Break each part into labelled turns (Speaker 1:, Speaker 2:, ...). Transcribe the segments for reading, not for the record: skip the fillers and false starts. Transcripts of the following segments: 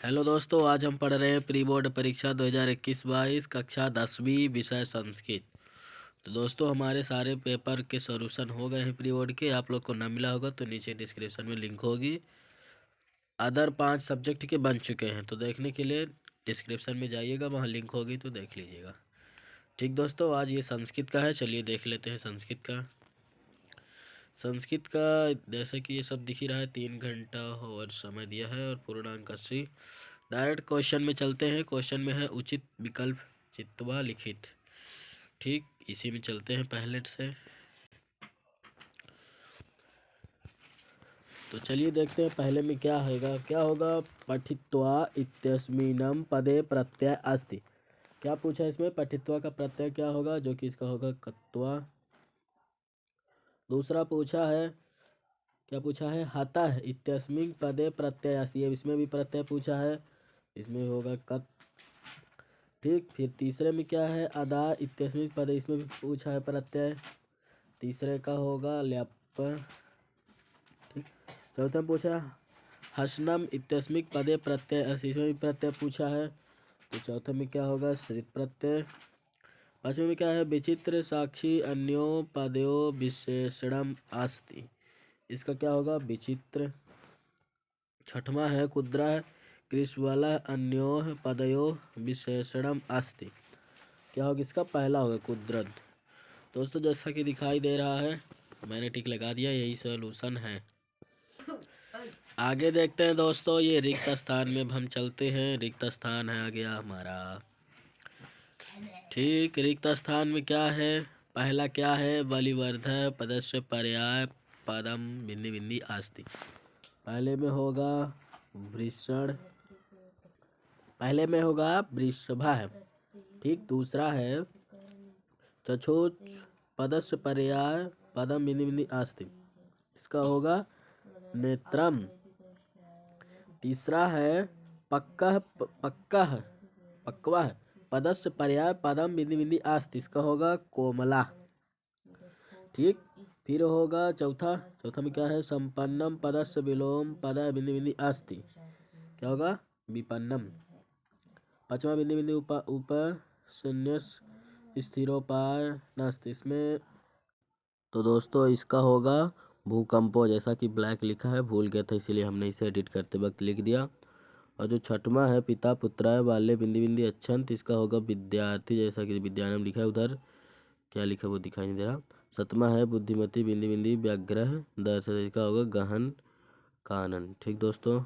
Speaker 1: Hello दोस्तों, आज हम पढ़ रहे हैं प्री बोर्ड परीक्षा 2021-22 कक्षा 10वीं विषय संस्कृत। तो दोस्तों, हमारे सारे पेपर के सॉल्यूशन हो गए हैं प्री बोर्ड के। आप लोग को ना मिला होगा तो नीचे डिस्क्रिप्शन में लिंक होगी। अदर 5 सब्जेक्ट के बन चुके हैं, तो देखने के लिए डिस्क्रिप्शन में जाइएगा, वहाँ लिंक होगी तो देख लीजिएगा। ठीक दोस्तों, आज ये संस्कृत का है। चलिए देख लेते हैं संस्कृत का। संस्कृत का जैसे कि ये सब दिख ही रहा है, 3 घंटा और समय दिया है और पूर्णांक 80। डायरेक्ट क्वेश्चन में चलते हैं। क्वेश्चन में है उचित विकल्प चित्वा लिखित। ठीक, इसी में चलते हैं पहले से। तो चलिए देखते हैं पहले में क्या होगा। पठित्वा इत्यस्मिन् पदे प्रत्यय अस्ति। क्या पूछा इसमें? पठित्वा का प्रत्यय क्या होगा, जो कि इसका होगा कत्वा। दूसरा पूछा है, क्या पूछा है? हतः इत्यस्मिन् पदे प्रत्यय अस्ति। इसमें भी प्रत्यय पूछा है, इसमें होगा कत। ठीक, फिर तीसरे में क्या है? अदा इत्यस्मिन् पदे, इसमें भी पूछा है प्रत्यय, तीसरे का होगा ल्याप। ठीक, चौथे में पूछा हसनम इत्यस्मिन् पदे प्रत्यय अस्ति, इसमें भी प्रत्यय पूछा है, तो चौथे में क्या होगा? श्रित प्रत्यय। पांचवें में क्या है? विचित्र साक्षी अन्यो पदयो विशेषणम अस्ति, इसका क्या होगा? विचित्र। छठवां है कुद्रा कृष्वला अन्यो पदयो विशेषणम अस्ति, क्या होगा? इसका पहला होगा कुद्रत। दोस्तों, जैसा कि दिखाई दे रहा है, मैंने टिक लगा दिया, यही सॉल्यूशन है। आगे देखते हैं दोस्तों, ये रिक्त स्थान में हम चलते हैं। रिक्त स्थान है आ गया हमारा। ठीक, रिक्त स्थान में क्या है? पहला क्या है? बलिवर्ध पदस्य पर्याय पदम बिंदी बिंदी आस्ति। पहले में होगा वृषण, पहले में होगा वृषभा है। ठीक, दूसरा है चछोच पदस्य पर्याय पदम बिंदी बिंदी आस्ति, इसका होगा नेत्रम। तीसरा है पक्कह पक्कह पक्वा पदस्य पर्याय पदम बिंदी बिंदी आस्ति, इसका होगा कोमला। ठीक, फिर होगा चौथा में क्या है? संपन्नम पदस्य विलोम पद बिंदी बिंदी आस्ति, क्या होगा? विपन्नम। पांचवा बिंदी बिंदी उप संन्यास स्थिरोपाय नास्ति, इसमें तो दोस्तों इसका होगा भूकंपो। जैसा कि ब्लैक लिखा है, भूल गया था इसीलिए हमने इसे एडिट करते वक्त लिख दिया। और जो छठवां है पिता पुत्राय बाल्य बिंदी बिंदी अच्छंत, इसका होगा विद्यार्थी। जैसा कि विद्यानम लिखा है, उधर क्या लिखा है वो दिखाई नहीं दे रहा। सतमा है बुद्धिमती बिंदी बिंदी व्याग्रह दर्श, इसका होगा गहन कानन। ठीक दोस्तों,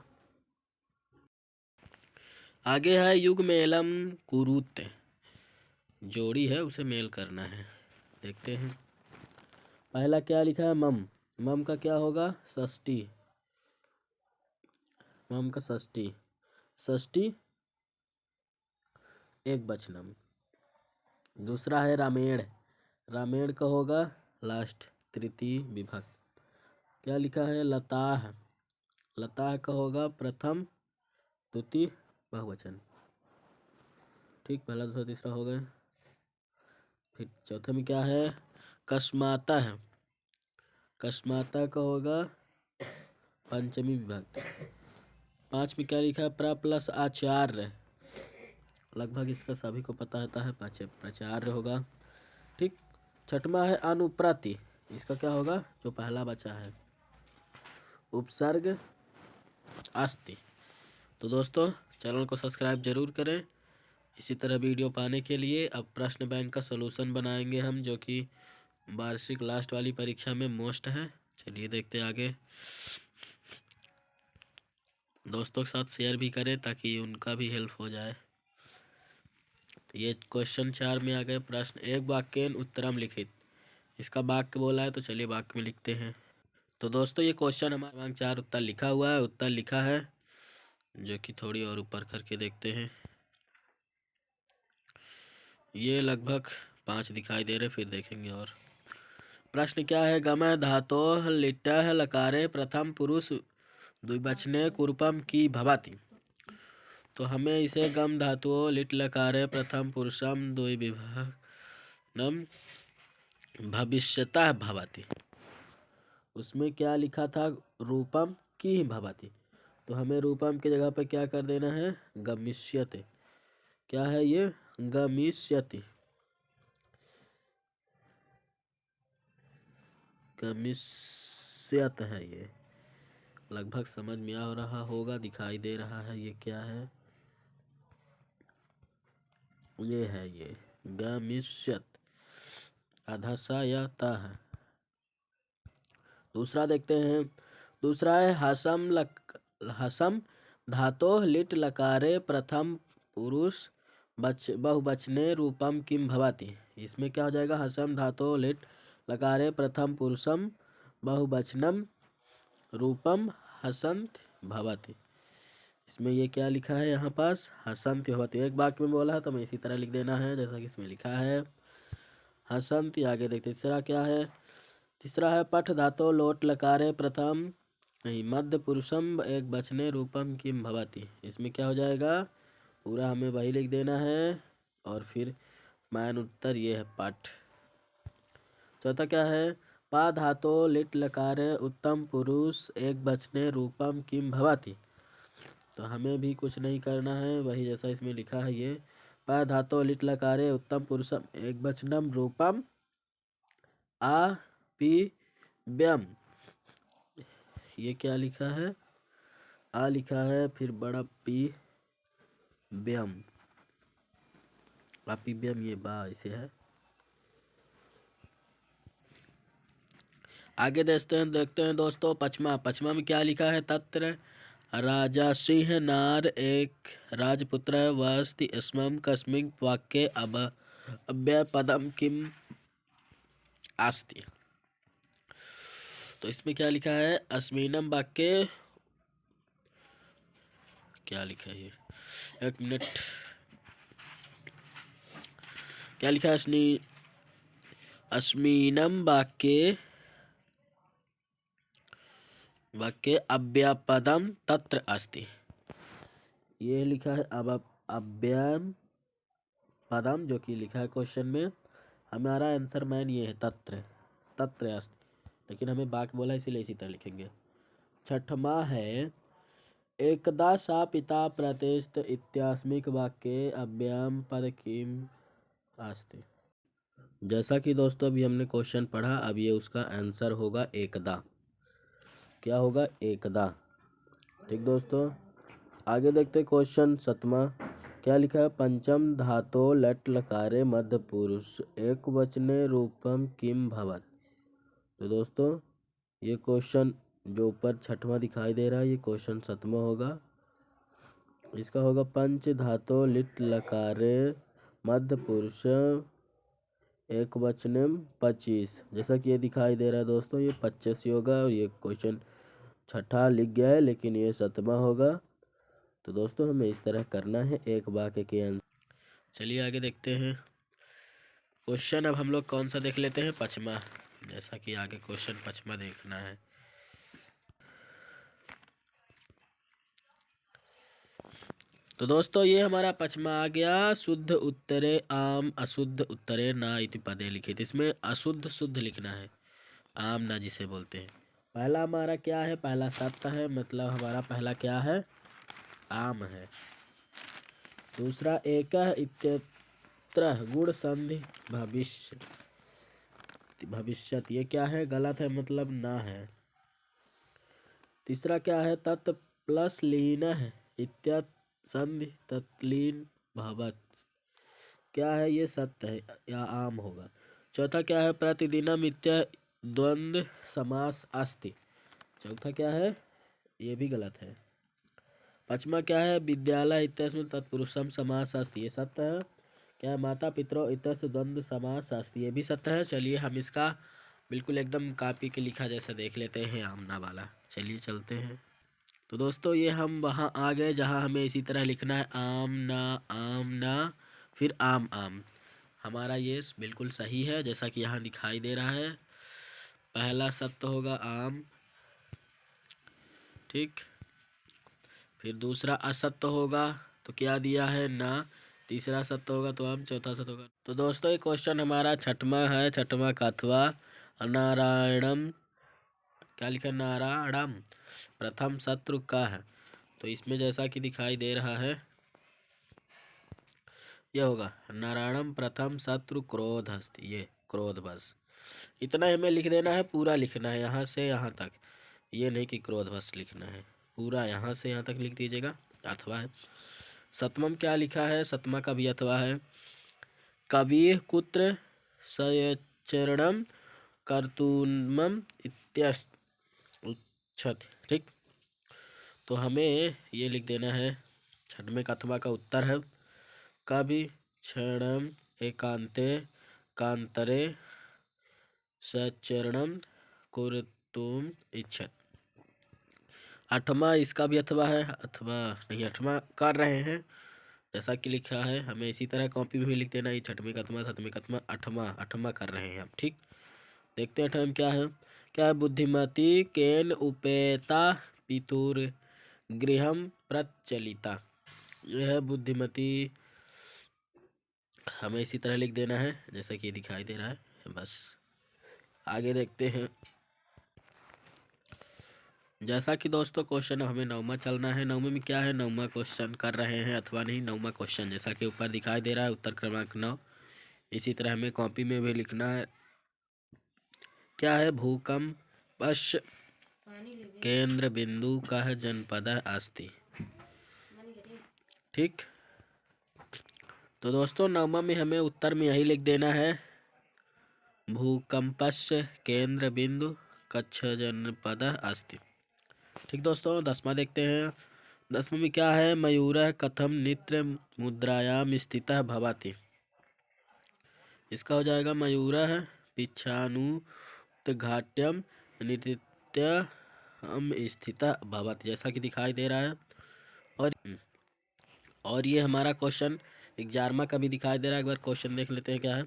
Speaker 1: आगे है युग मेलम कुरुत। जोड़ी है, उसे मेल करना है, देखते हैं। पहला क्या लिखा है? मम। मम का क्या होगा? षष्ठी। मम का षष्ठी, षष्ठी एक वचनम। दूसरा है रामेण। रामेण का होगा लास्ट तृतीय विभक्त। क्या लिखा है? लताह। लताह का होगा प्रथम द्वितीय बहुवचन। ठीक, पहला दूसरा तीसरा हो गए। फिर चौथे में क्या है? कस्माता है। कस्माता का होगा पंचमी विभक्त। पांच में क्या लिखा है? प्र प्लस आचार्य, लगभग इसका सभी को पता होता है, प्राचार्य होगा। ठीक, छठवा है अनुप्रति, इसका क्या होगा? जो पहला बचा है उपसर्ग अस्ति। तो दोस्तों, चैनल को सब्सक्राइब जरूर करें। इसी तरह वीडियो पाने के लिए अब प्रश्न बैंक का सॉल्यूशन बनाएंगे हम, जो कि वार्षिक लास्ट वाली परीक्षा में मोस्ट है। चलिए देखते आगे। दोस्तों के साथ शेयर भी करें ताकि उनका भी हेल्प हो जाए। ये क्वेश्चन 4 में आ गए प्रश्न। एक वाक्यन उत्तरम लिखित, इसका वाक्य बोला है, तो चलिए वाक्य में लिखते हैं। तो दोस्तों, ये क्वेश्चन हमारा 4 उत्तर लिखा हुआ है, उत्तर लिखा है, जो कि थोड़ी और ऊपर करके देखते हैं। ये लगभग 5 दिखाई दे रहे, फिर देखेंगे। और प्रश्न क्या है? गम धातोः लिटः लकारे प्रथम पुरुष द्विवचने कुरूपम की भवति। तो हमें इसे गम धातुओं लिट लकारे प्रथम पुरुषम द्विविभक्तम भविष्यतः भवति, उसमें क्या लिखा था? रूपम की भवति। तो हमें रूपम की जगह पे क्या कर देना है, गमिष्यते। क्या है ये, गमिष्यति, गमिष्यत है ये। लगभग समझ में आ रहा होगा, दिखाई दे रहा है ये क्या है, ये है ये गमिष्यत, आधा सा या ता है। दूसरा देखते हैं, दूसरा है हसम धातो लिट लकारे प्रथम पुरुष बहुवचने रूपम किम भवति। इसमें क्या हो जाएगा, हसम धातो लिट लकारे प्रथम पुरुषम बहुवचनम रूपम हसंत भवति। इसमें ये क्या लिखा है यहाँ पास, हसंत भवति। एक वाक्य में बोला है तो हमें इसी तरह लिख देना है जैसा कि इसमें लिखा है हसंत। आगे देखते तीसरा क्या है, तीसरा है पठ धातो लोट लकारे प्रथम नहीं मध्य पुरुषम एक बचने रूपम किम भवति। इसमें क्या हो जाएगा, पूरा हमें वही लिख देना है और फिर मैन उत्तर ये है पठ। चौथा क्या है, पा धातो लिट लकारे उत्तम पुरुष एक बचने रूपम किम भवति। तो हमें भी कुछ नहीं करना है, वही जैसा इसमें लिखा है ये, पा धातो लिट लकारे उत्तम पुरुषम एक बचनम रूपम आ पी व्यम। ये क्या लिखा है, आ लिखा है फिर बड़ा पी व्यम, आपी व्यम, ये बा इसे है। आगे देखते हैं दोस्तों पचमा। पचमा में क्या लिखा है, तत्र राजा सिंह नार एक राजपुत्र वस्ति स्मम कस्मिं वाक्ये अव्यय पदम किम आस्ति। तो इसमें क्या लिखा है, अस्मिनम वाक्य, क्या लिखा है ये, एक मिनट, क्या लिखा है, अस्मिनम वाक्य अव्यापदम तत्र अस्ति। ये लिखा है अब अव्ययम पदम, जो कि लिखा है क्वेश्चन में। हमारा आंसर मैन ये है तत्र, तत्र अस्ति, लेकिन हमें बाक बोला इसीलिए इसी तरह लिखेंगे। छठमा है एकदा सा पिता प्रतिष्ठ इत्यास्मिक वाक्ये अव्ययम पद किम अस्ति। जैसा कि दोस्तों अभी हमने क्वेश्चन पढ़ा, अब ये उसका आंसर होगा एकदा। क्या होगा, एकदा। ठीक दोस्तों, आगे देखते क्वेश्चन सतमा। क्या लिखा है, पंचम धातो लट लकारे मध्य पुरुष एक वचने रूपम किम भवत। तो दोस्तों ये क्वेश्चन जो ऊपर छठवां दिखाई दे रहा है, ये क्वेश्चन सतमा होगा। इसका होगा पंच धातो लिट लकारे मध्य पुरुष एक वचने 25। जैसा कि ये दिखाई दे रहा है दोस्तों, ये 25 होगा और ये क्वेश्चन छठा लिख गया है, लेकिन ये सतमा होगा। तो दोस्तों हमें इस तरह करना है एक वाक्य के अंदर। चलिए आगे देखते हैं क्वेश्चन। अब हम लोग कौन सा देख लेते हैं, पचमा। जैसा कि आगे क्वेश्चन पचमा देखना है। तो दोस्तों ये हमारा पचमा आ गया। शुद्ध उत्तरे आम अशुद्ध उत्तरे ना इति पदे लिखित। इसमें अशुद्ध शुद्ध लिखना है, आम ना जिसे बोलते हैं। पहला हमारा क्या है, पहला सत्य है, मतलब हमारा पहला क्या है, आम है। दूसरा एक इत्यत्र गुण संधि भविष्यत, ये क्या है, गलत है, मतलब ना है। तीसरा क्या है, तत् प्लस लीन है इत्यत संधि तत्लीन भवत, क्या है, ये सत्य है या आम होगा। चौथा क्या है, प्रतिदिनम इत्य द्वंद्व समास अस्ति। चौथा क्या है, ये भी गलत है। पांचवा क्या है, विद्यालय इत्यस्मिन् तत्पुरुषम समास अस्ति, ये सत्य है। क्या है, माता पितरों इत्यस्य द्वंद्व समास अस्ति, ये भी सत्य है। चलिए हम इसका बिल्कुल एकदम कॉपी के लिखा जैसा देख लेते हैं आमना वाला। चलिए चलते हैं। तो दोस्तों ये हम वहाँ आ गए जहाँ हमें इसी तरह लिखना है आम ना फिर आम आम। हमारा ये बिल्कुल सही है जैसा कि यहाँ दिखाई दे रहा है। पहला सत्य होगा आम, ठीक। फिर दूसरा असत्य होगा तो क्या दिया है, ना। तीसरा सत्य होगा तो आम, चौथा सत्य होगा। तो दोस्तों ये क्वेश्चन हमारा छठवां है, छठवां का अथवा नारायणम, क्या लिखा, नारायणम प्रथम शत्रु का है। तो इसमें जैसा कि दिखाई दे रहा है यह होगा नारायणम प्रथम शत्रु क्रोध हस्ति, ये क्रोध, बस इतना हमें लिख देना है, पूरा लिखना है यहाँ से यहाँ तक, ये नहीं कि क्रोध बस लिखना है, पूरा यहाँ से यहाँ तक लिख दीजिएगा। अथवा है सतमम क्या लिखा है, सतमा का भी अथवा है कवि कुत्र सचरणम कर्तुमम इत्यस्त उच्छत, ठीक। तो हमें ये लिख देना है छठवें का अथवा का उत्तर है कवि क्षणम एकांते कांतरे सचरणम कुर्तुम इच्छत। आठवां इसका भी अथवा है, अथवा नहीं आठवां कर रहे हैं जैसा कि लिखा है, हमें इसी तरह कॉपी में भी लिख देना है छठवें का अथवा सातवें का अथवा आठवां कर रहे हैं हम, ठीक। देखते हैं आठवां क्या है बुद्धिमती केन उपेता पितुर गृहम प्रचलिता, यह है बुद्धिमती, हमें इसी तरह लिख देना है जैसा कि दिखाई दे रहा है। बस आगे देखते हैं। जैसा कि दोस्तों क्वेश्चन हमें नौवां चलना है, नौवें में क्या है, नौवां क्वेश्चन कर रहे हैं अथवा नहीं, नौवां क्वेश्चन जैसा कि ऊपर दिखाई दे रहा है उत्तर क्रमांक 9, इसी तरह हमें कॉपी में भी लिखना है। क्या है भूकंपश केंद्र बिंदु का है जनपद अस्ति, ठीक। तो दोस्तों नौवां में हमें उत्तर में यही लिख देना है भूकंपश केंद्र बिंदु कच्छ जनपद अस्ति, ठीक। दोस्तों 10वां देखते हैं, 10वें में क्या है मयूरः कथम नित्र मुद्रायाम स्थितः भवति, इसका हो जाएगा मयूरः पिच्छानुत्घाट्यम नित्यम स्थितः भवति, जैसा कि दिखाई दे रहा है। और ये हमारा क्वेश्चन 11वां का भी दिखाई दे रहा है, एक बार क्वेश्चन देख लेते हैं क्या है।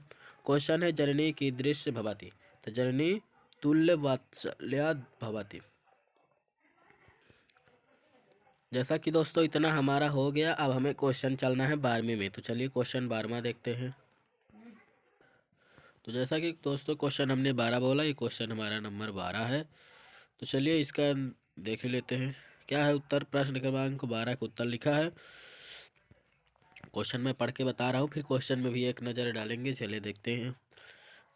Speaker 1: क्वेश्चन है जननी की दृश्य भवति, तो जननी तुल्य वात्सल्या भवति। जैसा कि दोस्तों इतना हमारा हो गया, अब हमें क्वेश्चन चलना है 12वें में, तो चलिए क्वेश्चन 12वां देखते हैं। तो जैसा कि दोस्तों क्वेश्चन हमने 12 बोला, ये क्वेश्चन हमारा नंबर 12 है, तो चलिए इसका देख लेते हैं क्या है उत्तर। प्रश्न क्रमांक 12 का उत्तर लिखा है, क्वेश्चन में पढ़ के बता रहा हूँ, फिर क्वेश्चन में भी एक नज़र डालेंगे, चलिए देखते हैं।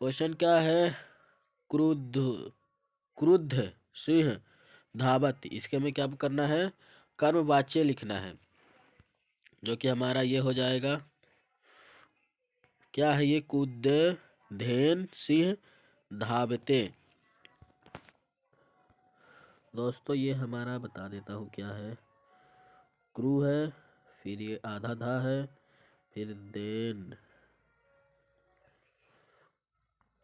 Speaker 1: क्वेश्चन क्या है क्रुद्ध सिंह धावत, इसके में क्या करना है कर्मवाच्य लिखना है, जो कि हमारा ये हो जाएगा क्या है ये कुद्धेन सिंह धावते। दोस्तों ये हमारा बता देता हूँ क्या है, क्रू है, फिर ये आधा धा है, फिर देन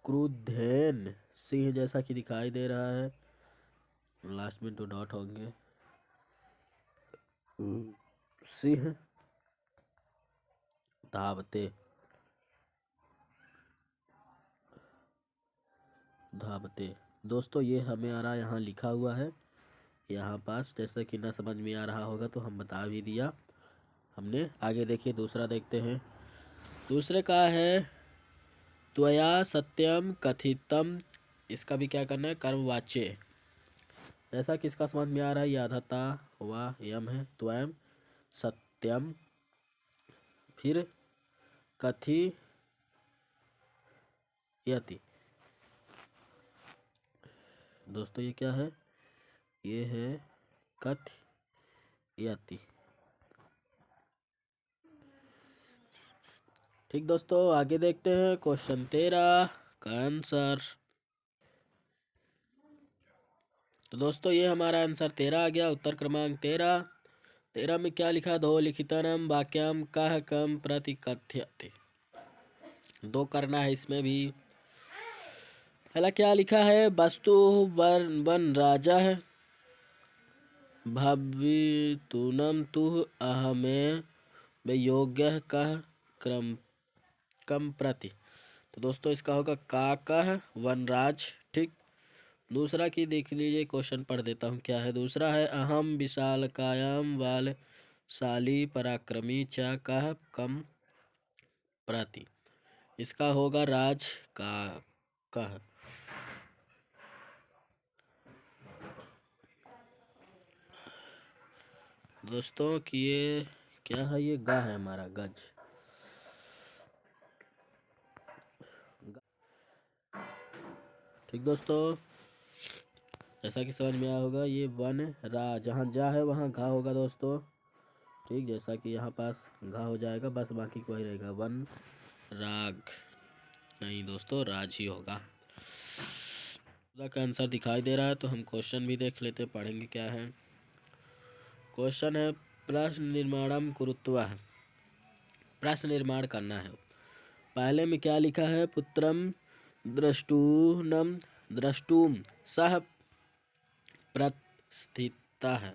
Speaker 1: क्रुद्धेन सिंह जैसा कि दिखाई दे रहा है, लास्ट में 2 डॉट होंगे, सिंह धावते धावते। दोस्तों ये हमारा यहाँ लिखा हुआ है यहाँ पास, जैसा कि ना समझ में आ रहा होगा तो हम बता भी दिया हमने। आगे देखिए दूसरा देखते हैं, दूसरे का है त्वया सत्यम कथितम, इसका भी क्या करना है कर्मवाच्य, जैसा कि इसका समझ में आ रहा है याधता व यम है, त्वयम सत्यम फिर कथि यति। दोस्तों ये क्या है, ये है कथयति, ठीक। दोस्तों आगे देखते हैं क्वेश्चन 13 का आंसर। तो दोस्तों ये हमारा आंसर 13 आ गया, उत्तर क्रमांक 13 में क्या लिखा, दो लिखितनम वाक्यम कह कम प्रतिकथ्यते, 2 करना है इसमें भी। पहला क्या लिखा है वस्तु वन राजा है भवितुनम तुह अहमे योग्य कह क्रम कम प्रति, तो दोस्तों इसका होगा का कह वनराज, ठीक। दूसरा की देख लीजिए, क्वेश्चन पढ़ देता हूँ क्या है। दूसरा है अहम विशालकायाम वाल शाली पराक्रमी च कह कम प्रति, इसका होगा राज का कह। दोस्तों कि ये क्या है, ये गा है हमारा गज। ठीक दोस्तों, जैसा कि समझ में आया होगा, ये वन रा, जहाँ जा है वहाँ घा होगा दोस्तों। ठीक, जैसा कि यहाँ पास घा हो जाएगा, बस बाकी कोई रहेगा वन राग। नहीं दोस्तों, राज ही होगा। का आंसर दिखाई दे रहा है तो हम क्वेश्चन भी देख लेते, पढ़ेंगे क्या है। क्वेश्चन है प्रश्न निर्माणम कुरुत्वा, प्रश्न निर्माण करना है। पहले में क्या लिखा है, पुत्रम द्रष्टूनम द्रष्टुम सह प्रस्थिता है,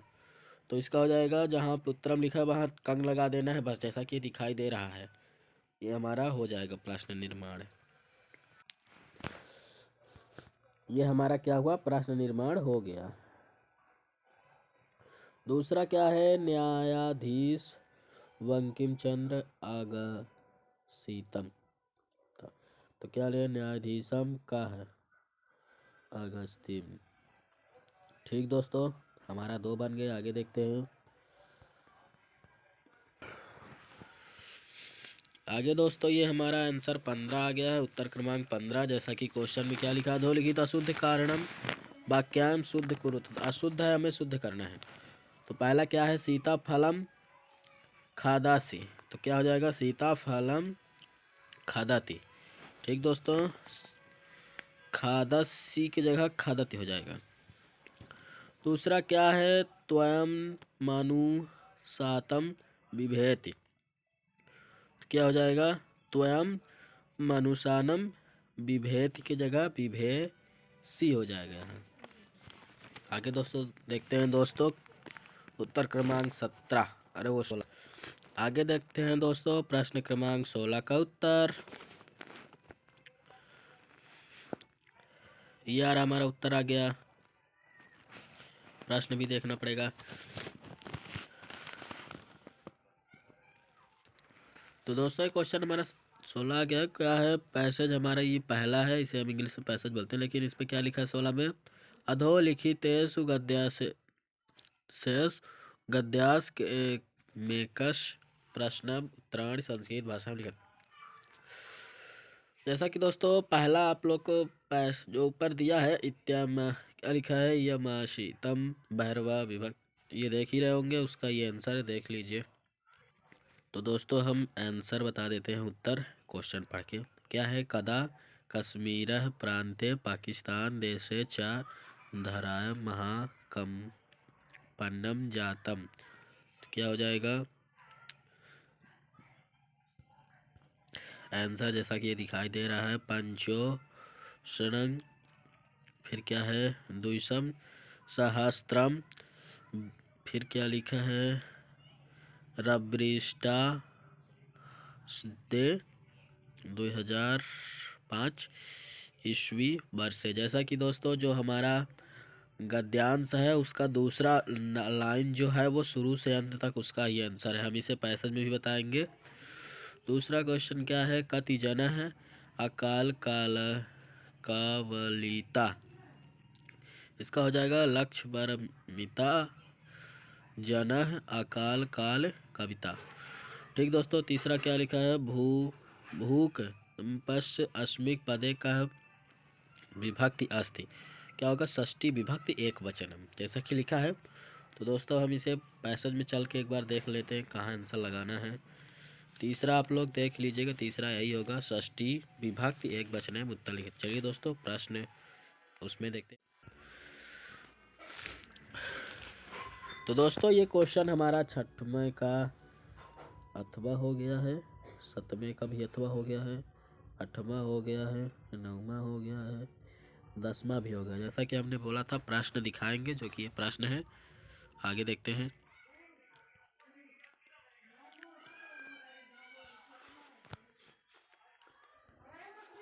Speaker 1: तो इसका हो जाएगा जहाँ पुत्रम लिखा है वहाँ कंग लगा देना है बस, जैसा कि दिखाई दे रहा है। ये हमारा हो जाएगा प्रश्न निर्माण। ये हमारा क्या हुआ, प्रश्न निर्माण हो गया। दूसरा क्या है, न्यायाधीश बंकिम चंद्र अगस्तीम, तो क्या ले, न्यायाधीशम का है अगस्तीम। ठीक दोस्तों, हमारा 2 बन गए। आगे देखते हैं। आगे दोस्तों ये हमारा आंसर 15 आ गया है, उत्तर क्रमांक 15। जैसा कि क्वेश्चन में क्या लिखा है, अधोलिखित अशुद्ध कारणम वाक्यांश शुद्ध कुरुत, अशुद्ध है हमें शुद्ध करना है। तो पहला क्या है, सीताफलम खादासी, तो क्या हो जाएगा, सीताफलम खादाती। ठीक दोस्तों, खादासी की जगह खादती हो जाएगा। दूसरा क्या है, त्वयं मनुसातम बिभेति, क्या हो जाएगा, त्वयं मनुषानम विभेद की जगह विभेसी हो जाएगा यहाँ। आगे दोस्तों देखते हैं दोस्तों, उत्तर क्रमांक 17, अरे वो 16। आगे देखते हैं दोस्तों प्रश्न क्रमांक 16 का उत्तर। यार हमारा उत्तर आ गया, प्रश्न भी देखना पड़ेगा। तो दोस्तों क्वेश्चन हमारा 16 आ गया। क्या है, पैसेज हमारा ये पहला है, इसे हम इंग्लिश में पैसेज बोलते हैं, लेकिन इस पे क्या लिखा है 16 में, अधोलिखितेषु गद्यास के मेकश प्रश्न उत्तरायण संस्कृत भाषा में लिखा। जैसा कि दोस्तों पहला आप लोग को जो ऊपर दिया है, इत्याम क्या लिखा है, यमाशितम भैरवा विभक्त, ये देख ही रहे होंगे, उसका ये आंसर है, देख लीजिए। तो दोस्तों हम आंसर बता देते हैं, उत्तर क्वेश्चन पढ़ के। क्या है, कदा कश्मीर प्रांते पाकिस्तान देशे च धराय महाकंपनम जातम, तो क्या हो जाएगा आंसर, जैसा कि ये दिखाई दे रहा है, पंचोषणं, फिर क्या है, द्विशम सहस्त्रम, फिर क्या लिखा है, रब्रिष्टा दे 2005 ईस्वी वर्ष से। जैसा कि दोस्तों जो हमारा गद्यांश है उसका दूसरा लाइन जो है वो शुरू से अंत तक उसका ही आंसर है, हम इसे पैसेज में भी बताएंगे। दूसरा क्वेश्चन क्या है, कति जन है अकाल काल कावलिता, इसका हो जाएगा लक्ष्य बरमिता जन अकाल काल कविता। ठीक दोस्तों, तीसरा क्या लिखा है, भूक पश्य अस्मिक पदे का विभक्ति अस्ति, क्या होगा, षष्ठी विभक्ति एक वचनम, जैसा कि लिखा है। तो दोस्तों हम इसे पैसेज में चल के एक बार देख लेते हैं कहाँ आंसर लगाना है। तीसरा आप लोग देख लीजिएगा, तीसरा यही होगा, षष्ठी विभक्ति एक वचन है उत्तर लिखित। चलिए दोस्तों प्रश्न उसमें देखते हैं। तो दोस्तों ये क्वेश्चन हमारा छठवें का अथवा हो गया है, सतवें का भी अथवा हो गया है, आठवां हो गया है, नौवां हो गया है, 10वां भी हो गया। जैसा कि हमने बोला था प्रश्न दिखाएंगे, जो कि ये प्रश्न है, आगे देखते हैं।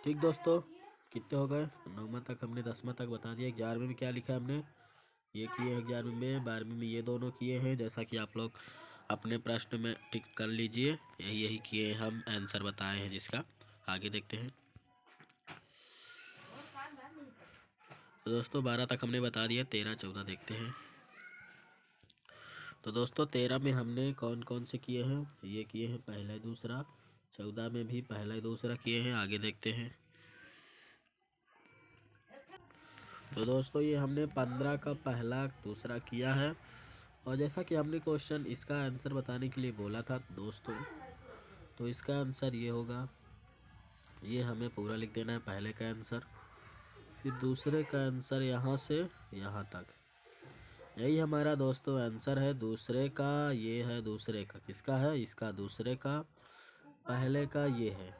Speaker 1: ठीक दोस्तों, कितने हो गए, 9वां तक हमने, 10वां तक बता दिया। 11वें में क्या लिखा है हमने, ये किए हैं 11वें में, 12वें में ये दोनों किए हैं, जैसा कि आप लोग अपने प्रश्न में टिक कर लीजिए, यही यही किए हम आंसर बताए हैं जिसका। आगे देखते हैं। तो दोस्तों 12 तक हमने बता दिया, 13 14 देखते हैं। तो दोस्तों 13 में हमने कौन कौन से किए हैं, ये किए हैं पहला दूसरा। 14 में भी पहला दूसरा किए हैं। आगे देखते हैं। तो दोस्तों ये हमने 15 का पहला दूसरा किया है। और जैसा कि हमने क्वेश्चन इसका आंसर बताने के लिए बोला था दोस्तों, तो इसका आंसर ये होगा। ये हमें पूरा लिख देना है पहले का आंसर, फिर दूसरे का आंसर यहाँ से यहाँ तक। यही हमारा दोस्तों आंसर है दूसरे का। ये है दूसरे का, किसका है, इसका दूसरे का। पहले का ये है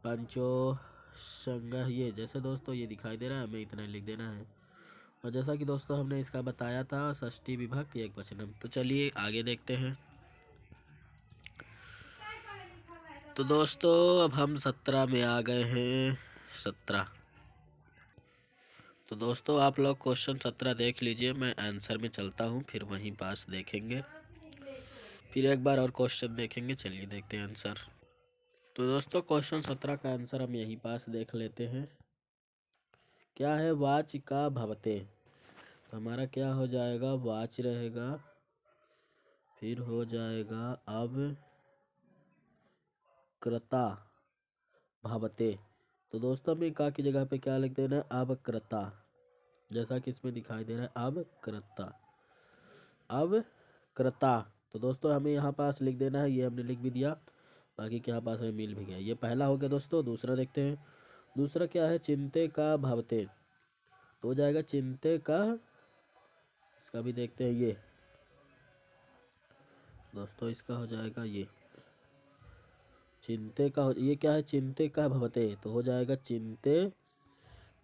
Speaker 1: पंचो संग, ये जैसे दोस्तों ये दिखाई दे रहा है, हमें इतना लिख देना है। और जैसा कि दोस्तों हमने इसका बताया था षष्ठी विभक्ति एकवचनम। तो चलिए आगे देखते हैं। तो दोस्तों अब हम 17 में आ गए हैं। 17। तो दोस्तों आप लोग क्वेश्चन 17 देख लीजिए, मैं आंसर में चलता हूँ, फिर वहीं पास देखेंगे, फिर एक बार और क्वेश्चन देखेंगे। चलिए देखते हैं आंसर। तो दोस्तों क्वेश्चन 17 का आंसर हम यहीं पास देख लेते हैं। क्या है, वाच का भवते। तो हमारा क्या हो जाएगा, वाच रहेगा, फिर हो जाएगा अब कृता भवते। तो दोस्तों हमें का की जगह पे क्या लिख देना है, अब कृता, जैसा कि इसमें दिखाई दे रहा है अब कृता, अब कृता। तो दोस्तों हमें यहाँ पास लिख देना है, ये हमने लिख भी दिया, बाकी के यहाँ पास हमें मिल भी गया। ये पहला हो गया दोस्तों। दूसरा देखते हैं। दूसरा क्या है, चिंते का भवते। तो हो जाएगा चिंते का, इसका भी देखते हैं। ये दोस्तों इसका हो जाएगा ये चिंते का, ये क्या है, चिंते का भवते। तो हो जाएगा चिंते,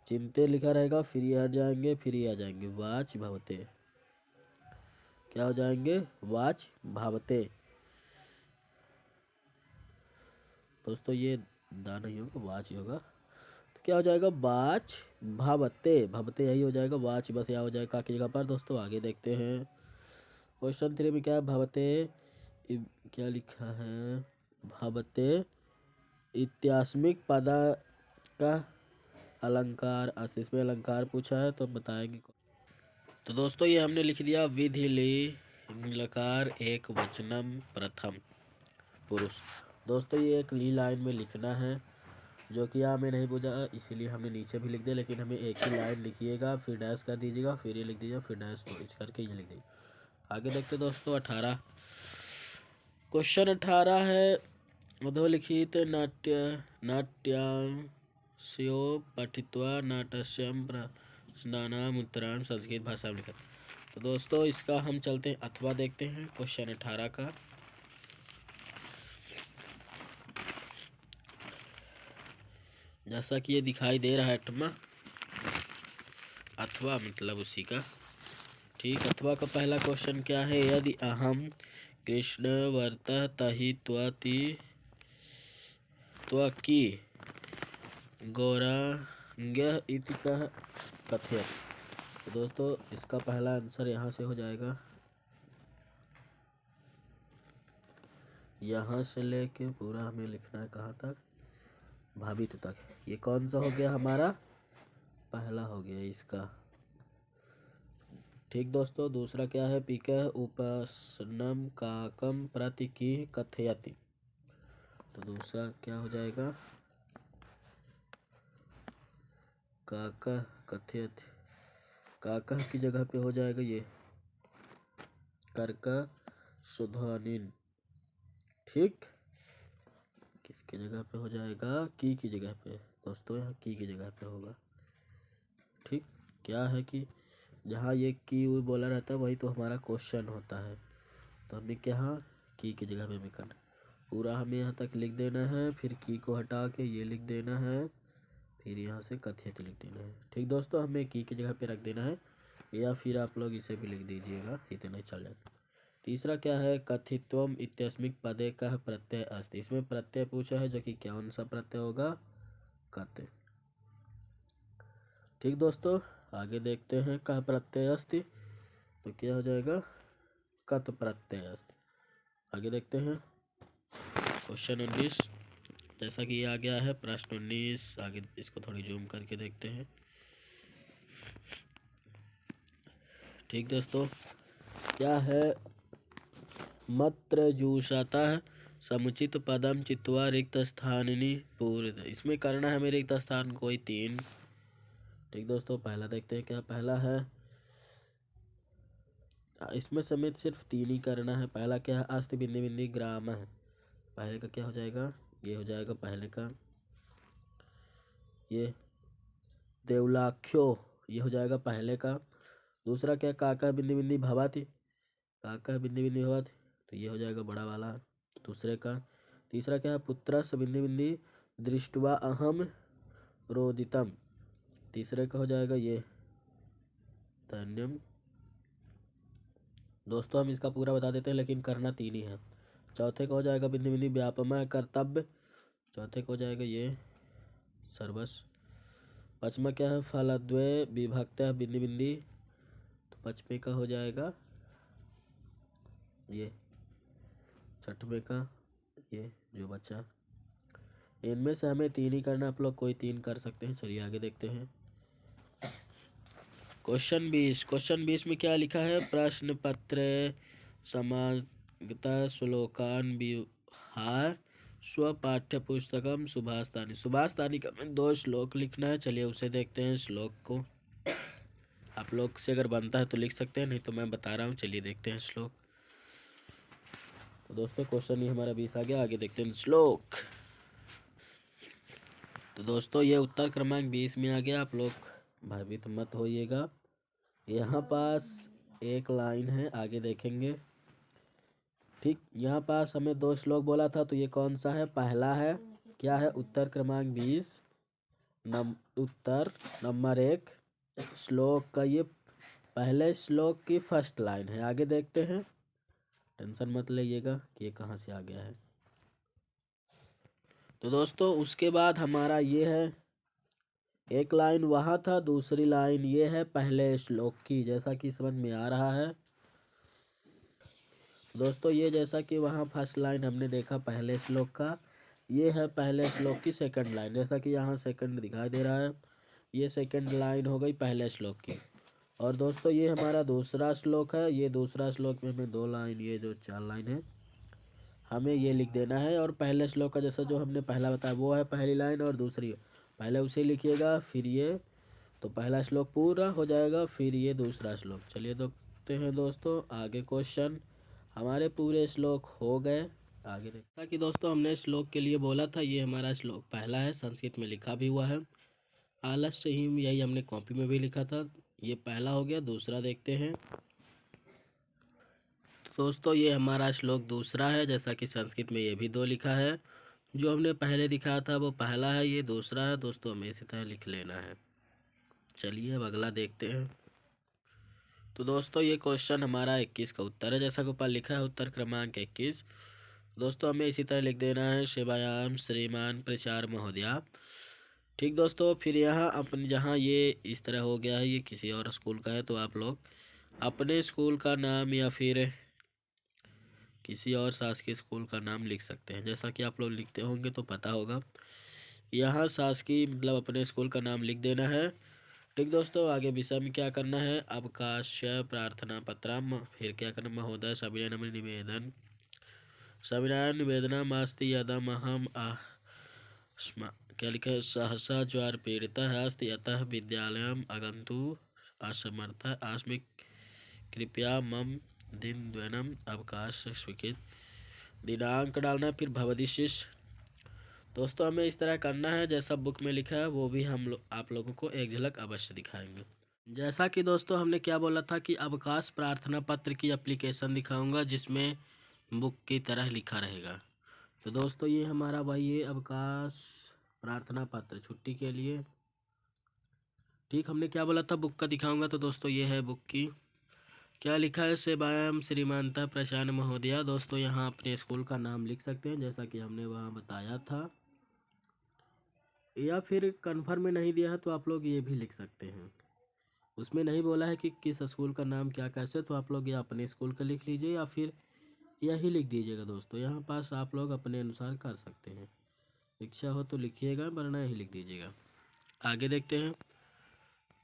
Speaker 1: चिंते लिखा रहेगा, फिर ये हट जाएंगे, फिर ये आ जाएंगे, वाच भवते। क्या हो जाएंगे, वाच भावते। दोस्तों ये दा नहीं होगा, वाच ही होगा। तो क्या हो जाएगा, वाच भावते। भवते यही हो जाएगा, वाच बस यहाँ हो जाएगा का की जगह पर। दोस्तों आगे देखते हैं। क्वेश्चन 3 में क्या है, भवते क्या लिखा है, भवते इत्यास्मिक पद का अलंकार। इसमें अलंकार पूछा है तो बताएंगे। तो दोस्तों ये हमने लिख दिया, विधि लकार एक वचनम प्रथम पुरुष। दोस्तों ये एक ली लाइन में लिखना है, जो कि यहाँ हमें नहीं पूछा, इसीलिए हमने नीचे भी लिख दिया, लेकिन हमें एक ही लाइन लिखिएगा, फिर डैश कर दीजिएगा, फिर ये लिख दीजिएगा, फिर डैश तो इस करके ये लिख दीजिएगा। आगे देखते दोस्तों 18। क्वेश्चन 18 है, अधोलिखित नाट्यांस्यो पठित्वा नाट्यस्यं प्रश्नानाम् उत्तरान् संस्कृत भाषा में लिखा। तो दोस्तों इसका हम चलते हैं अथवा देखते हैं क्वेश्चन 18 का। जैसा कि ये दिखाई दे रहा है अथवा मतलब उसी का। ठीक, अथवा का पहला क्वेश्चन क्या है, यदि अहम कृष्ण वर्त तहि त्वकी गौरांग्य इति कह कथयत। तो दोस्तों इसका पहला आंसर यहाँ से हो जाएगा, यहाँ से लेके पूरा हमें लिखना है कहाँ तक, भावित तक। ये कौन सा हो गया, हमारा पहला हो गया इसका। ठीक दोस्तों, दूसरा क्या है, पीक उपसनम काकम प्रति की कथयति। तो दूसरा क्या हो जाएगा, काका कथयति, काका की जगह पे हो जाएगा ये कर्क सुध्वनिन। ठीक, किसकी जगह पे हो जाएगा, की जगह पे। दोस्तों यहाँ की जगह पे होगा। ठीक, क्या है कि जहाँ ये की बोला रहता है वही तो हमारा क्वेश्चन होता है, तो हमें क्या की जगह पे भी करना, पूरा हमें यहाँ तक लिख देना है, फिर की को हटा के ये लिख देना है, फिर यहाँ से कथित लिख देना है। ठीक दोस्तों, हमें की जगह पे रख देना है, या फिर आप लोग इसे भी लिख दीजिएगा, इतना ही चल जाएगा। तीसरा क्या है, कथित्वम इत्यस्मिक पदे का प्रत्यय अस्ति। इसमें प्रत्यय पूछा है, जो कि कौन सा प्रत्यय होगा, कथ। ठीक दोस्तों, आगे देखते हैं, कह प्रत्यय अस्ति, तो क्या हो जाएगा, कत प्रत्यय अस्ति। आगे देखते हैं क्वेश्चन 19, जैसा कि ये आ गया है प्रश्न 19। आगे इसको थोड़ी जूम करके देखते हैं। ठीक दोस्तों, क्या है? मत्र जूषतः समुचित पदम चित्वा रिक्त स्थानिनी पूर्व। इसमें करना है मेरे रिक्त स्थान कोई 3। ठीक दोस्तों, पहला देखते हैं क्या पहला है। इसमें समेत सिर्फ 3 ही करना है। पहला क्या है? अस्त बिंदी बिंदी ग्राम है। पहले का क्या हो जाएगा? ये हो जाएगा पहले का। ये देवलाख्यो, ये हो जाएगा पहले का। दूसरा क्या? काका बिंदी बिंदी भवति, काका बिंदी बिंदी भवति, तो ये हो जाएगा बड़ा वाला दूसरे का। तीसरा क्या है? पुत्रस बिंदी बिंदी दृष्टवा अहम रोदितम, तीसरे का हो जाएगा ये धन्यम। दोस्तों हम इसका पूरा बता देते हैं, लेकिन करना 3 ही है। चौथे का हो जाएगा बिंदी बिंदी व्यापमय कर्तव्य, चौथे का हो जाएगा ये सर्वस। पांचवा क्या है? फलद्वय विभक्त बिंदी बिंदी, तो पांचवे का हो जाएगा ये। छठवें का ये जो बचा। इनमें से हमें 3 ही करना, आप लोग कोई 3 कर सकते हैं। चलिए आगे देखते हैं। क्वेश्चन 20 में क्या लिखा है? प्रश्न पत्र समागता श्लोकान विहार स्व पाठ्य पुस्तकम सुभाषतानी। सुभाषतानी का में 2 श्लोक लिखना है। चलिए उसे देखते हैं श्लोक को। आप लोग से अगर बनता है तो लिख सकते हैं, नहीं तो मैं बता रहा हूँ। चलिए देखते हैं श्लोक। तो दोस्तों क्वेश्चन ही हमारा 20 आ गया, आगे देखते हैं श्लोक। तो दोस्तों ये उत्तर क्रमांक 20 में आ गया। आप लोग भयभीत मत होइएगा। यहाँ पास एक लाइन है, आगे देखेंगे। ठीक, यहाँ पास हमें 2 श्लोक बोला था, तो ये कौन सा है? पहला है। क्या है? उत्तर क्रमांक 20 उत्तर नंबर 1 श्लोक का ये पहले श्लोक की फर्स्ट लाइन है। आगे देखते हैं, टेंशन मत लीजिएगा कि ये कहाँ से आ गया है। तो दोस्तों उसके बाद हमारा ये है, एक लाइन वहाँ था, दूसरी लाइन ये है पहले श्लोक की, जैसा कि समझ में आ रहा है। दोस्तों ये जैसा कि वहाँ फर्स्ट लाइन हमने देखा पहले श्लोक का, ये है पहले श्लोक की सेकंड लाइन, जैसा कि यहाँ सेकंड दिखाई दे रहा है। ये सेकंड लाइन हो गई पहले श्लोक की। और दोस्तों ये हमारा दूसरा श्लोक है। ये दूसरा श्लोक में हमें 2 लाइन, ये जो 4 लाइन है, हमें ये लिख देना है। और पहले श्लोक का जैसा जो हमने पहला बताया वो है पहली लाइन, और दूसरी पहले उसे लिखिएगा, फिर ये, तो पहला श्लोक पूरा हो जाएगा, फिर ये दूसरा श्लोक। चलिए देखते हैं दोस्तों आगे क्वेश्चन। हमारे पूरे श्लोक हो गए। आगे देखा कि दोस्तों हमने श्लोक के लिए बोला था, ये हमारा श्लोक पहला है, संस्कृत में लिखा भी हुआ है। आलस्य ही, यही हमने कॉपी में भी लिखा था। ये पहला हो गया। दूसरा देखते हैं। तो दोस्तों ये हमारा श्लोक दूसरा है, जैसा कि संस्कृत में ये भी 2 लिखा है। जो हमने पहले दिखाया था वो पहला है, ये दूसरा है। दोस्तों हमें इसी तरह लिख लेना है। चलिए अब अगला देखते हैं। तो दोस्तों ये क्वेश्चन हमारा 21 का उत्तर है, जैसा कि ऊपर लिखा है उत्तर क्रमांक 21। दोस्तों हमें इसी तरह लिख देना है, शिवायाम श्रीमान प्रचार महोदया। ठीक दोस्तों, फिर यहाँ अपने जहाँ ये इस तरह हो गया है, ये किसी और स्कूल का है, तो आप लोग अपने स्कूल का नाम या फिर किसी और शासकीय स्कूल का नाम लिख सकते हैं। जैसा कि आप लोग लिखते होंगे तो पता होगा। यहाँ शासकीय मतलब अपने स्कूल का नाम लिख देना है। ठीक दोस्तों, आगे विषय में क्या करना है? अवकाश प्रार्थना पत्रम, फिर क्या करना? महोदय सविनम्र निवेदन, सविनय निवेदनमास्ति यदमहम क्या लिखा है? सहसा ज्वर पीड़ितः अस्ति अतः विद्यालयम आगन्तु असमर्थः अस्मि, कृपया मम दिनद्वयम् अवकाश स्वीकृत। दिनांक डालना है, फिर भवदी शिष्य। दोस्तों हमें इस तरह करना है, जैसा बुक में लिखा है वो भी हम लोग आप लोगों को एक झलक अवश्य दिखाएंगे। जैसा कि दोस्तों हमने क्या बोला था कि अवकाश प्रार्थना पत्र की एप्लीकेशन दिखाऊंगा, जिसमें बुक की तरह लिखा रहेगा। तो दोस्तों ये हमारा वही है, अवकाश प्रार्थना पत्र छुट्टी के लिए। ठीक, हमने क्या बोला था बुक का दिखाऊंगा, तो दोस्तों ये है बुक की। क्या लिखा है? सेवायाम श्रीमानता प्रशान महोदया। दोस्तों यहाँ अपने स्कूल का नाम लिख सकते हैं, जैसा कि हमने वहाँ बताया था, या फिर कन्फर्म में नहीं दिया है तो आप लोग ये भी लिख सकते हैं। उसमें नहीं बोला है कि किस स्कूल का नाम क्या कैसे, तो आप लोग या अपने स्कूल का लिख लीजिए या फिर यही लिख दीजिएगा। दोस्तों यहाँ पास आप लोग अपने अनुसार कर सकते हैं, इच्छा हो तो लिखिएगा, वरना यही लिख दीजिएगा। आगे देखते हैं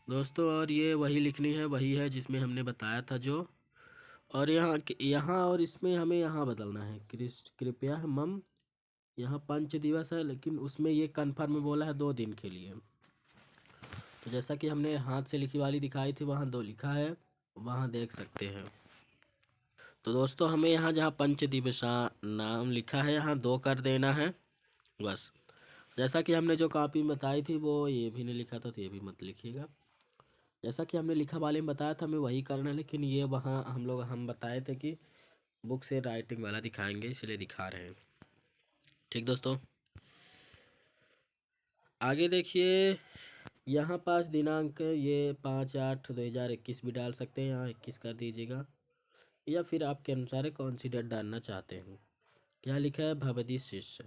Speaker 1: दोस्तों, और ये वही लिखनी है, वही है जिसमें हमने बताया था जो। और यहाँ और इसमें हमें यहाँ बदलना है। कृपया मम, यहाँ 5 दिवस है, लेकिन उसमें ये कन्फर्म बोला है 2 दिन के लिए। तो जैसा कि हमने हाथ से लिखी वाली दिखाई थी, वहाँ 2 लिखा है, वहाँ देख सकते हैं। तो दोस्तों हमें यहाँ जहाँ पंच दिवसा नाम लिखा है, यहाँ 2 कर देना है बस। जैसा कि हमने जो कॉपी में बताई थी वो ये भी नहीं लिखा था, तो ये भी मत लिखिएगा। जैसा कि हमने लिखा वाले में बताया था हमें वही करना है, लेकिन ये वहाँ हम बताए थे कि बुक से राइटिंग वाला दिखाएंगे, इसलिए दिखा रहे हैं। ठीक दोस्तों, आगे देखिए। यहाँ पास दिनांक ये 5/8/2021 भी डाल सकते हैं, यहाँ 21 कर दीजिएगा, या फिर आपके अनुसार कौन सी डेट डालना चाहते हैं। क्या लिखा है, भवदी शिष्य,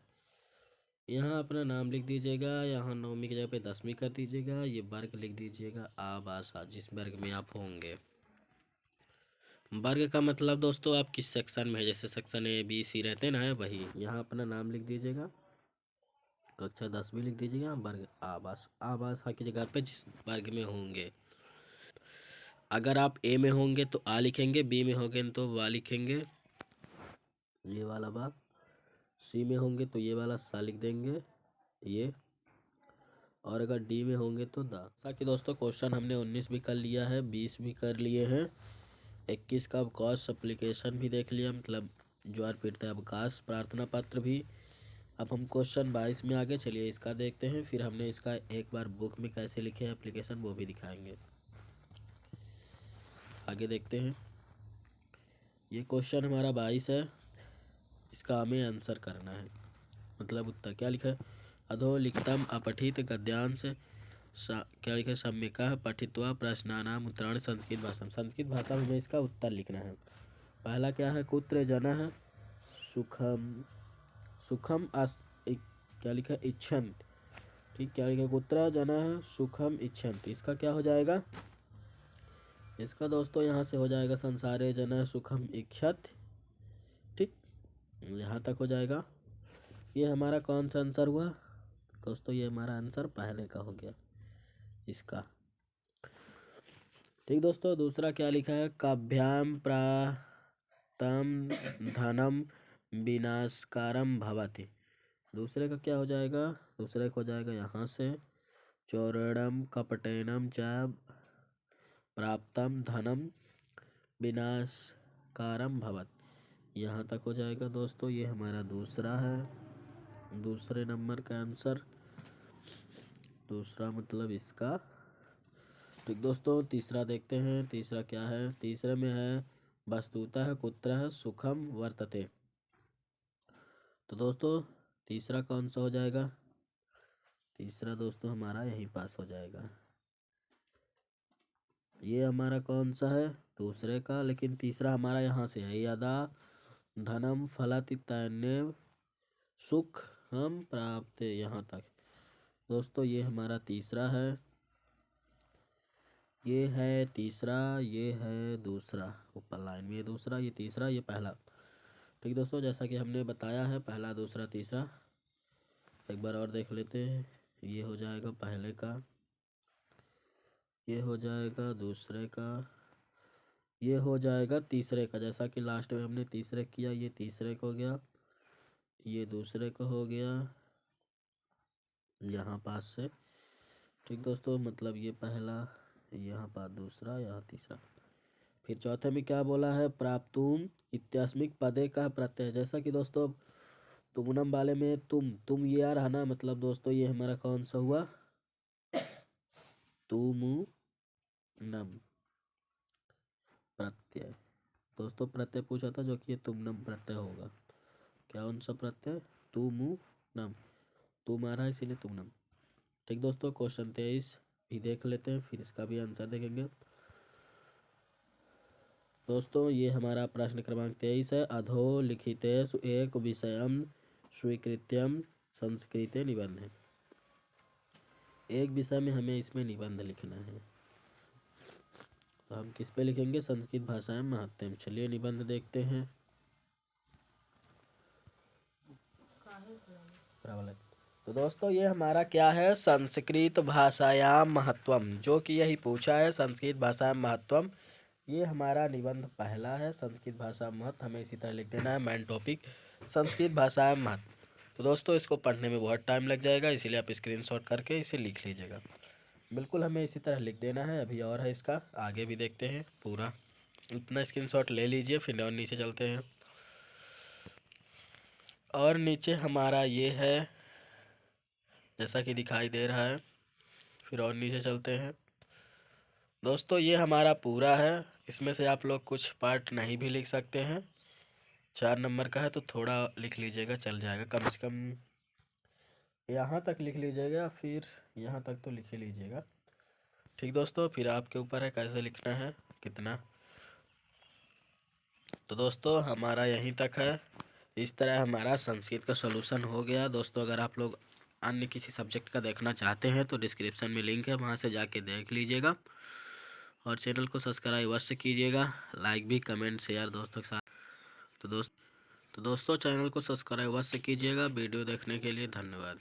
Speaker 1: यहाँ अपना नाम लिख दीजिएगा, यहाँ 9वीं की जगह पे 10वीं कर दीजिएगा, ये वर्ग लिख दीजिएगा आभाषा, जिस वर्ग में आप होंगे। वर्ग का मतलब दोस्तों आप किस सेक्शन में है, जैसे सेक्शन A B C रहते हैं ना, वही। यहाँ अपना नाम लिख दीजिएगा, कक्षा 10वीं लिख दीजिएगा, वर्ग आभाषा की जगह पे जिस वर्ग में होंगे। अगर आप A में होंगे तो A लिखेंगे, B में होंगे तो वा लिखेंगे, ये वाला बा। C में होंगे तो ये वाला सा लिख देंगे, ये। और अगर D में होंगे तो दा। ताकि दोस्तों क्वेश्चन हमने 19 भी कर लिया है, 20 भी कर लिए हैं, 21 का अवकाश एप्लीकेशन भी देख लिया, मतलब ज्वार पीड़ित अवकाश प्रार्थना पत्र भी। अब हम क्वेश्चन 22 में आगे चलिए इसका देखते हैं, फिर हमने इसका एक बार बुक में कैसे लिखे एप्लीकेशन वो भी दिखाएंगे। आगे देखते हैं, ये क्वेश्चन हमारा 22 है, इसका हमें आंसर करना है, मतलब उत्तर। क्या लिखा है, अधोलिखितम अपठित गद्यांश क्या लिखा है, सम्यकः पठित्वा प्रश्नानाम उत्तराणि संस्कृत भाषा। संस्कृत भाषा में हमें इसका उत्तर लिखना है। पहला क्या है, कुत्र जनः सुखम सुखम क्या लिखा है, इच्छन्ति। ठीक, क्या लिखा है, कुत्र जनः सुखम इच्छन्ति, इसका क्या हो जाएगा, इसका दोस्तों यहाँ से हो जाएगा संसारे जनः सुखम इच्छत। ठीक, यहाँ तक हो जाएगा। ये हमारा कौन सा आंसर हुआ दोस्तों, ये हमारा आंसर पहले का हो गया इसका। ठीक दोस्तों, दूसरा क्या लिखा है, काभ्याम प्रातम धनम विनाशकारम भवति। दूसरे का क्या हो जाएगा, दूसरे का हो जाएगा यहाँ से चौरणम कपटेनम च प्राप्तम धनम विनाशकारम भवत, यहाँ तक हो जाएगा दोस्तों। ये हमारा दूसरा है, दूसरे नंबर का आंसर, दूसरा मतलब इसका। ठीक दोस्तों, तीसरा देखते हैं, तीसरा क्या है, तीसरे में है वस्तुतः कुत्रः सुखम वर्तते। तो दोस्तों तीसरा कौन सा हो जाएगा, तीसरा दोस्तों हमारा यहीं पास हो जाएगा। ये हमारा कौन सा है, दूसरे का, लेकिन तीसरा हमारा यहाँ से है, यदा धनम फलति तन्नेव सुख हम प्राप्त, यहाँ तक दोस्तों। ये हमारा तीसरा है, ये है तीसरा, ये है दूसरा, ऊपर लाइन में ये दूसरा, ये तीसरा, ये पहला। ठीक दोस्तों, जैसा कि हमने बताया है पहला दूसरा तीसरा, एक बार और देख लेते हैं। ये हो जाएगा पहले का, ये हो जाएगा दूसरे का, ये हो जाएगा तीसरे का। जैसा कि लास्ट में हमने तीसरे किया, ये तीसरे का हो गया, ये दूसरे का हो गया यहाँ पास से। ठीक दोस्तों, मतलब ये पहला, यहाँ पास दूसरा, यहाँ तीसरा। फिर चौथे में क्या बोला है, प्राप्तुम इत्यास्मिक पदे का प्रत्यय। जैसा कि दोस्तों तुमनम वाले में तुम ये आ रहा ना, मतलब दोस्तों ये हमारा कौन सा हुआ, तुमुनम प्रत्यय। दोस्तों प्रत्यय पूछा था, जो कि ये तुमनम प्रत्यय होगा। कौन सा प्रत्यय, तुमुनम, तुम आ रहा है इसीलिए तुमनम। ठीक दोस्तों, क्वेश्चन 23 भी देख लेते हैं, फिर इसका भी आंसर देखेंगे। दोस्तों ये हमारा प्रश्न क्रमांक 23 है, अधोलिखितेषु एक विषयम स्वीकृत्यम संस्कृते निबंध। एक विषय में हमें इसमें निबंध लिखना है, तो हम किस पे लिखेंगे, संस्कृत भाषा में महत्तम। चलिए निबंध देखते हैं। तो दोस्तों ये हमारा क्या है, संस्कृत भाषायाम महत्वम, जो कि यही पूछा है, संस्कृत भाषा महत्वम ये हमारा निबंध पहला है, संस्कृत भाषा महत्व। हमें इसी तरह लिख देना है मेन टॉपिक संस्कृत भाषा महत्व। तो दोस्तों इसको पढ़ने में बहुत टाइम लग जाएगा, इसीलिए आप स्क्रीनशॉट करके इसे लिख लीजिएगा। बिल्कुल हमें इसी तरह लिख देना है। अभी और है इसका, आगे भी देखते हैं पूरा। इतना स्क्रीनशॉट ले लीजिए, फिर और नीचे चलते हैं। और नीचे हमारा ये है जैसा कि दिखाई दे रहा है। फिर और नीचे चलते हैं दोस्तों, ये हमारा पूरा है। इसमें से आप लोग कुछ पार्ट नहीं भी लिख सकते हैं। 4 नंबर का है तो थोड़ा लिख लीजिएगा, चल जाएगा। कम से कम यहाँ तक लिख लीजिएगा, फिर यहाँ तक तो लिख ही लीजिएगा। ठीक दोस्तों, फिर आपके ऊपर है कैसे लिखना है कितना। तो दोस्तों हमारा यहीं तक है। इस तरह हमारा संस्कृत का सॉल्यूशन हो गया। दोस्तों अगर आप लोग अन्य किसी सब्जेक्ट का देखना चाहते हैं तो डिस्क्रिप्शन में लिंक है, वहाँ से जाके देख लीजिएगा। और चैनल को सब्सक्राइब अवश्य कीजिएगा, लाइक भी, कमेंट, शेयर दोस्तों के साथ। तो दोस्तों चैनल को सब्सक्राइब अवश्य कीजिएगा। वीडियो देखने के लिए धन्यवाद।